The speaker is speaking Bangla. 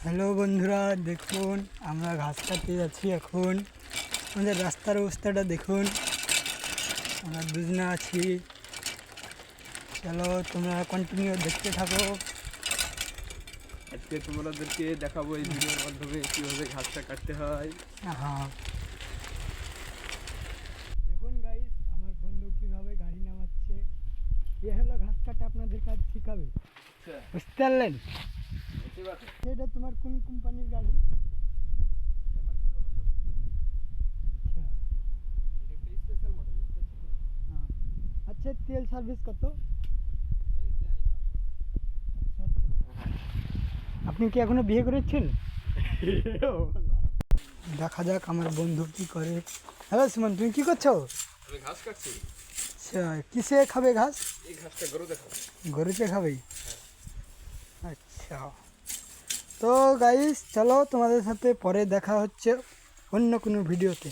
হ্যালো বন্ধুরা, দেখুন আমরা ঘাস কাটতে যাচ্ছি এখন। আমাদের রাস্তার অবস্থাটা দেখুন, আমরা দুজনে আছি। চলো তোমরা কন্টিনিউ দেখতে থাকো। আজকে তোমাদেরকে দেখাবো এই ভিডিওর মাধ্যমে কীভাবে ঘাসটা কাটতে হয়। হ্যাঁ, দেখুন গাইস, আমার বন্ধু কীভাবে গাড়ি নামাচ্ছে। এ হলো ঘাস কাটা, আপনাদের কাজ শিখাবে, বুঝতে পারলেন? সেটা তোমার কোন কোম্পানির গাড়ি? আচ্ছা, হ্যাঁ। আচ্ছা, তেল সার্ভিস কত? আপনি কি এখনো বিয়ে করেছেন? দেখা যাক আমার বন্ধু কি করে। হ্যালো সুমন, তুমি কি করছো? আমি ঘাস কাটছি। আচ্ছা, কিসে খাবে ঘাস? এই ঘাসটা গরু দেখাবো। গরুতে খাবে? আচ্ছা, তো গাইস চলো তোমাদের সাথে পরে দেখা হচ্ছে অন্য কোনো ভিডিওতে।